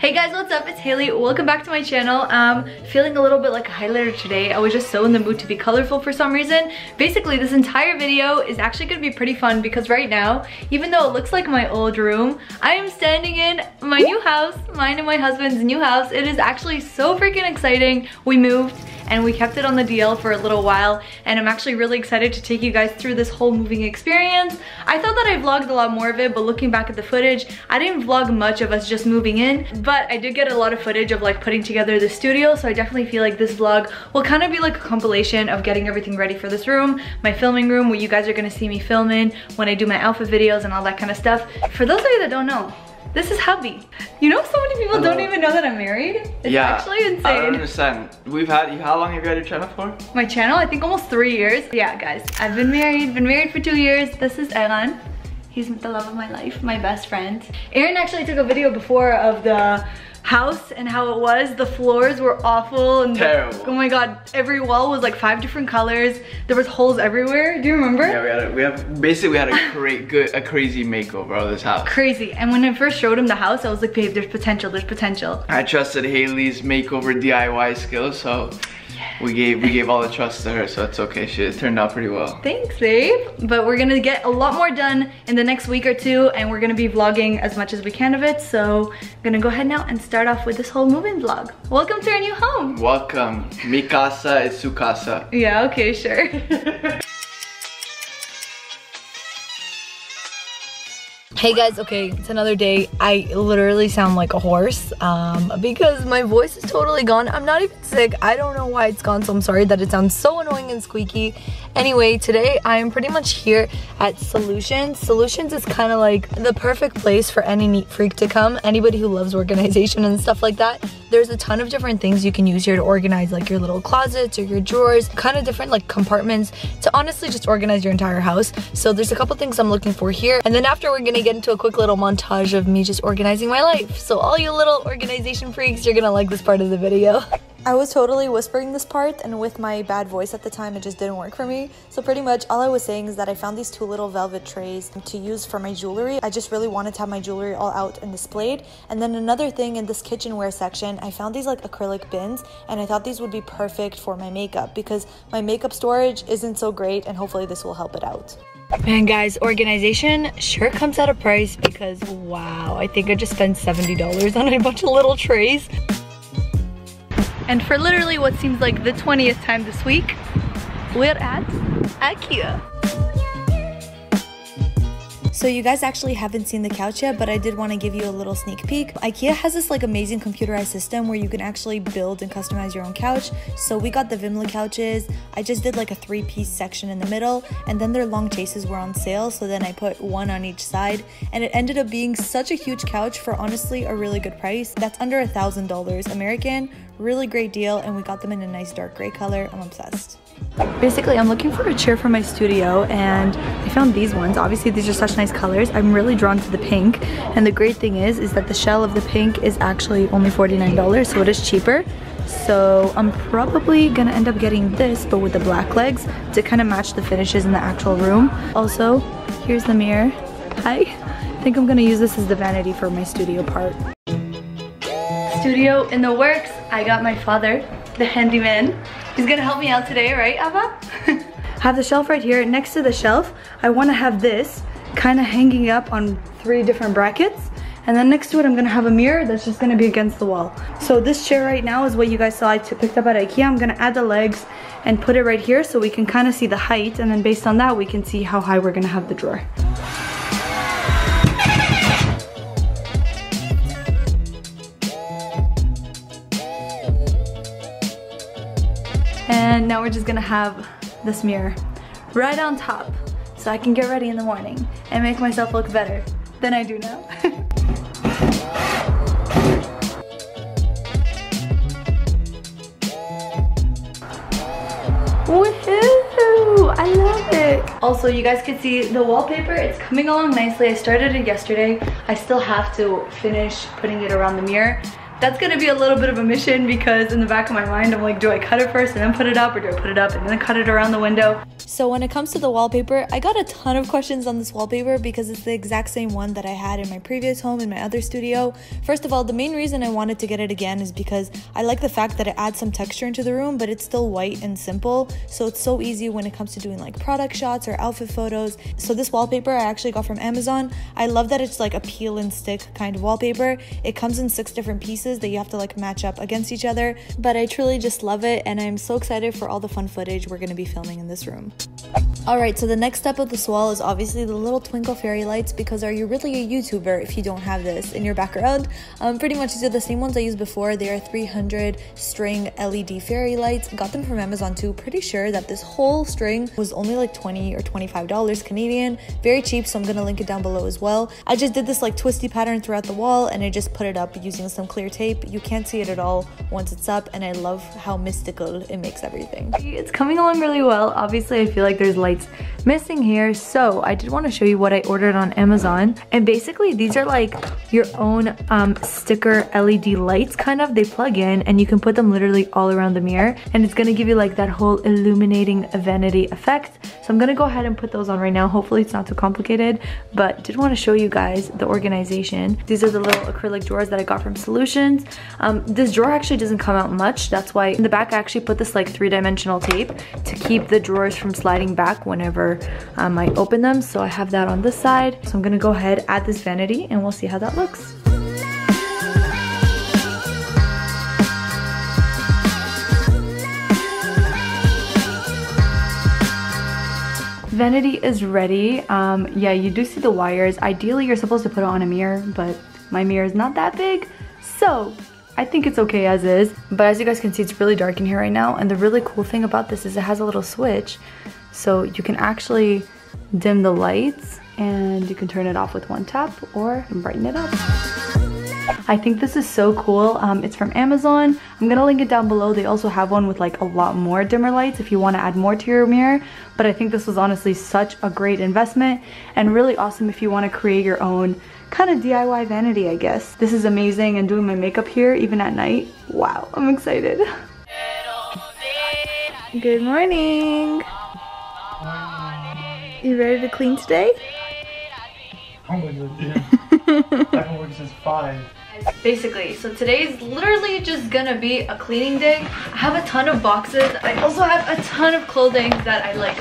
Hey guys, what's up? It's Haley. Welcome back to my channel. Feeling a little bit like a highlighter today. I was just so in the mood to be colorful for some reason. Basically, this entire video is actually gonna be pretty fun because right now, even though it looks like my old room, I am standing in my new house, mine and my husband's new house. It is actually so freaking exciting. We moved and we kept it on the DL for a little while, and I'm actually really excited to take you guys through this whole moving experience. I thought that I vlogged a lot more of it, but looking back at the footage, I didn't vlog much of us just moving in, but I did get a lot of footage of like putting together the studio, so I definitely feel like this vlog will kind of be like a compilation of getting everything ready for this room, my filming room, where you guys are gonna see me film in when I do my outfit videos and all that kind of stuff. For those of you that don't know, this is hubby. You know, so many people don't even know that I'm married. It's actually insane. I don't understand. How long have you had your channel for? My channel, I think almost 3 years. Yeah, guys, I've been married for 2 years. This is Aaron. He's the love of my life, my best friend. Aaron actually took a video before of the house and how it was. The floors were awful and terrible. Oh my god, every wall was like 5 different colors. There was holes everywhere. Do you remember? Yeah, we had a crazy makeover of this house. Crazy. And when I first showed him the house, I was like, babe, there's potential, there's potential. I trusted Haley's makeover DIY skills, so we gave all the trust to her, so it's okay. It turned out pretty well. Thanks, babe. But we're gonna get a lot more done in the next week or two, and we're gonna be vlogging as much as we can of it. So I'm gonna go ahead now and start off with this whole moving vlog. Welcome to our new home. Welcome. Mi casa is su casa. Yeah, okay, sure. Hey guys, okay, it's another day. I literally sound like a horse because my voice is totally gone. I'm not even sick. I don't know why it's gone, so I'm sorry that it sounds so annoying and squeaky. Anyway, today I am pretty much here at Solutions. Solutions is kind of like the perfect place for any neat freak to come. Anybody who loves organization and stuff like that. There's a ton of different things you can use here to organize like your little closets or your drawers, kind of different like compartments to honestly just organize your entire house. So there's a couple things I'm looking for here. And then after, we're gonna get into a quick little montage of me just organizing my life. So all you little organization freaks, you're gonna like this part of the video. I was totally whispering this part, and with my bad voice at the time, it just didn't work for me. So pretty much all I was saying is that I found these 2 little velvet trays to use for my jewelry. I just really wanted to have my jewelry all out and displayed. And then another thing, in this kitchenware section, I found these like acrylic bins, and I thought these would be perfect for my makeup because my makeup storage isn't so great, and hopefully this will help it out. Man guys, organization sure comes at a price because wow, I think I just spent $70 on a bunch of little trays. And for literally what seems like the 20th time this week, we're at IKEA. So you guys actually haven't seen the couch yet, but I did want to give you a little sneak peek. IKEA has this like amazing computerized system where you can actually build and customize your own couch. So we got the Vimla couches. I just did like a 3-piece section in the middle, and then their long chases were on sale, so then I put 1 on each side, and it ended up being such a huge couch for honestly a really good price. That's under $1,000 American. Really great deal, and we got them in a nice dark gray color. I'm obsessed. Basically, I'm looking for a chair for my studio, and I found these ones. Obviously, these are such nice colors. I'm really drawn to the pink, and the great thing is that the shell of the pink is actually only $49, so it is cheaper. So I'm probably gonna end up getting this, but with the black legs to kind of match the finishes in the actual room. Also, here's the mirror. I think I'm gonna use this as the vanity for my studio part. Studio in the works. I got my father, the handyman. He's gonna help me out today, right, Abba? Have the shelf right here. Next to the shelf, I wanna have this kind of hanging up on 3 different brackets. And then next to it, I'm gonna have a mirror that's just gonna be against the wall. So this chair right now is what you guys saw I picked up at IKEA. I'm gonna add the legs and put it right here so we can kind of see the height. And then based on that, we can see how high we're gonna have the drawer. And now we're just gonna have this mirror right on top so I can get ready in the morning and make myself look better than I do now. Woohoo! I love it! Also, you guys can see the wallpaper, it's coming along nicely. I started it yesterday. I still have to finish putting it around the mirror. That's gonna be a little bit of a mission because in the back of my mind, I'm like, do I cut it first and then put it up, or do I put it up and then cut it around the window? So when it comes to the wallpaper, I got a ton of questions on this wallpaper because it's the exact same one that I had in my previous home in my other studio. First of all, the main reason I wanted to get it again is because I like the fact that it adds some texture into the room, but it's still white and simple. So it's so easy when it comes to doing like product shots or outfit photos. So this wallpaper I actually got from Amazon. I love that it's like a peel and stick kind of wallpaper. It comes in 6 different pieces that you have to like match up against each other, but I truly just love it, and I'm so excited for all the fun footage we're going to be filming in this room. Alright, so the next step of this wall is obviously the little twinkle fairy lights, because are you really a YouTuber if you don't have this in your background? Pretty much these are the same ones I used before. They are 300 string LED fairy lights. Got them from Amazon too. Pretty sure that this whole string was only like $20 or $25 Canadian. Very cheap, so I'm gonna link it down below as well. I just did this like twisty pattern throughout the wall, and I just put it up using some clear tape. You can't see it at all once it's up, and I love how mystical it makes everything. It's coming along really well. Obviously, I feel like there's lights missing here, so I did want to show you what I ordered on Amazon. And basically these are like your own sticker LED lights kind of. They plug in and you can put them literally all around the mirror, and it's gonna give you like that whole illuminating vanity effect. So I'm gonna go ahead and put those on right now. Hopefully it's not too complicated, but did want to show you guys the organization. These are the little acrylic drawers that I got from Solutions. This drawer actually doesn't come out much. That's why in the back I actually put this like 3-dimensional tape to keep the drawers from sliding back whenever I open them. So I have that on this side. So I'm gonna go ahead, add this vanity, and we'll see how that looks. Vanity is ready. Yeah, you do see the wires. Ideally you're supposed to put it on a mirror, but my mirror is not that big, so I think it's okay as is. But as you guys can see, it's really dark in here right now, and the really cool thing about this is it has a little switch, so you can actually dim the lights and you can turn it off with one tap or brighten it up. I think this is so cool. It's from Amazon. I'm gonna link it down below. They also have one with like a lot more dimmer lights if you want to add more to your mirror, but I think this was honestly such a great investment and really awesome if you want to create your own kind of DIY vanity, I guess. This is amazing, and doing my makeup here even at night, wow, I'm excited. Good morning. You ready to clean today? I'm gonna go to the gym. I've been working since 5. Basically, so today's literally just gonna be a cleaning day. I have a ton of boxes. I also have a ton of clothing that I like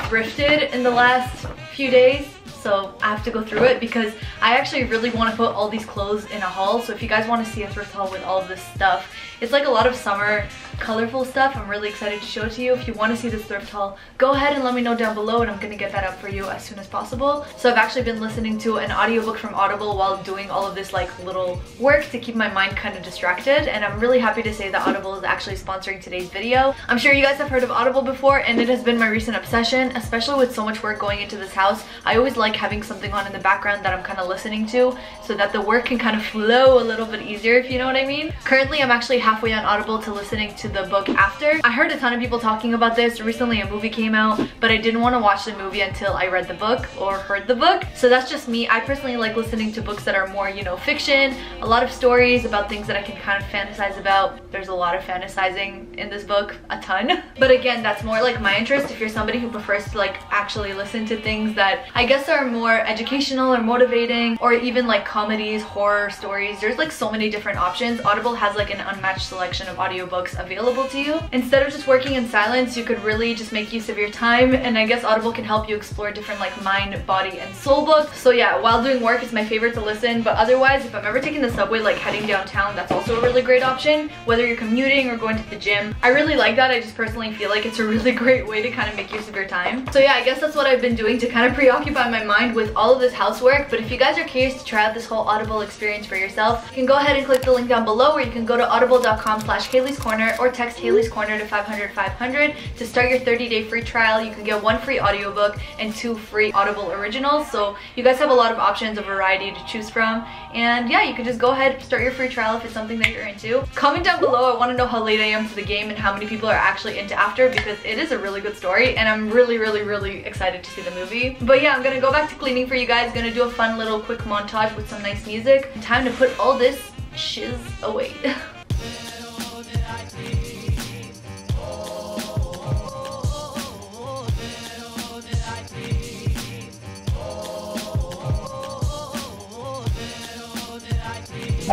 thrifted in the last few days. So I have to go through it because I actually really want to put all these clothes in a haul. So if you guys want to see a thrift haul with all of this stuff, it's like a lot of summer colorful stuff. I'm really excited to show it to you. If you want to see this thrift haul, go ahead and let me know down below, and I'm gonna get that up for you as soon as possible. So I've actually been listening to an audiobook from Audible while doing all of this like little work to keep my mind kind of distracted, and I'm really happy to say that Audible is actually sponsoring today's video. I'm sure you guys have heard of Audible before, and it has been my recent obsession, especially with so much work going into this house. I always like having something on in the background that I'm kind of listening to so that the work can kind of flow a little bit easier, if you know what I mean. Currently I'm actually halfway on Audible to listening to the book After. I heard a ton of people talking about this. Recently a movie came out, but I didn't want to watch the movie until I read the book or heard the book. So that's just me. I personally like listening to books that are more, you know, fiction, a lot of stories about things that I can kind of fantasize about. There's a lot of fantasizing in this book, a ton. But again, that's more like my interest. If you're somebody who prefers to like actually listen to things that I guess are more educational or motivating, or even like comedies, horror stories, there's like so many different options. Audible has like an unmatched selection of audiobooks available to you. Instead of just working in silence, you could really just make use of your time, and I guess Audible can help you explore different like mind, body, and soul books. So yeah, while doing work, it's my favorite to listen, but otherwise, if I'm ever taking the subway like heading downtown, that's also a really great option, whether you're commuting or going to the gym. I really like that. I just personally feel like it's a really great way to kind of make use of your time. So yeah, I guess that's what I've been doing to kind of preoccupy my mind with all of this housework. But if you guys are curious to try out this whole Audible experience for yourself, you can go ahead and click the link down below, or you can go to audible.com/haleyscorner or text Haley's Corner to 500-500 to start your 30-day free trial. You can get 1 free audiobook and 2 free Audible originals. So you guys have a lot of options, a variety to choose from. And yeah, you can just go ahead, start your free trial if it's something that you're into. Comment down below, I want to know how late I am to the game and how many people are actually into After, because it is a really good story and I'm really excited to see the movie. But yeah, I'm gonna go back to cleaning for you guys. Gonna do a fun little quick montage with some nice music. Time to put all this shiz away.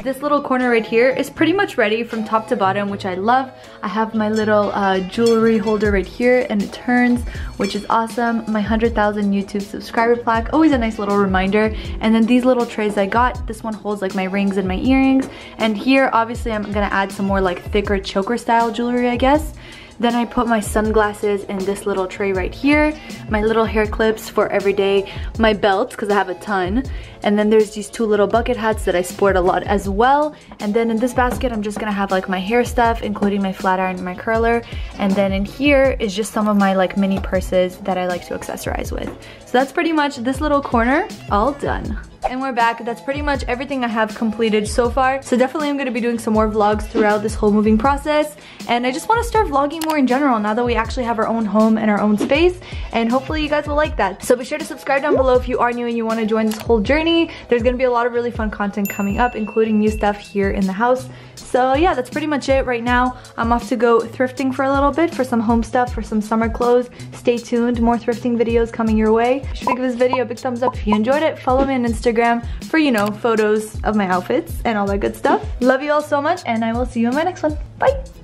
this little corner right here is pretty much ready from top to bottom, which I love. I have my little jewelry holder right here and it turns, which is awesome. My 100,000 YouTube subscriber plaque, always a nice little reminder. And then these little trays I got, this one holds like my rings and my earrings. And here, obviously, I'm gonna add some more like thicker choker style jewelry, I guess. Then I put my sunglasses in this little tray right here, my little hair clips for every day, my belts, because I have a ton. And then there's these two little bucket hats that I sport a lot as well. And then in this basket, I'm just gonna have like my hair stuff, including my flat iron and my curler. And then in here is just some of my like mini purses that I like to accessorize with. So that's pretty much this little corner all done. And we're back. That's pretty much everything I have completed so far. So definitely I'm going to be doing some more vlogs throughout this whole moving process. And I just want to start vlogging more in general now that we actually have our own home and our own space. And hopefully you guys will like that. So be sure to subscribe down below if you are new and you want to join this whole journey. There's going to be a lot of really fun content coming up, including new stuff here in the house. So yeah, that's pretty much it right now. I'm off to go thrifting for a little bit for some home stuff, for some summer clothes. Stay tuned, more thrifting videos coming your way. Be sure to give this video a big thumbs up if you enjoyed it. Follow me on Instagram for, you know, photos of my outfits and all that good stuff. Love you all so much and I will see you in my next one. Bye!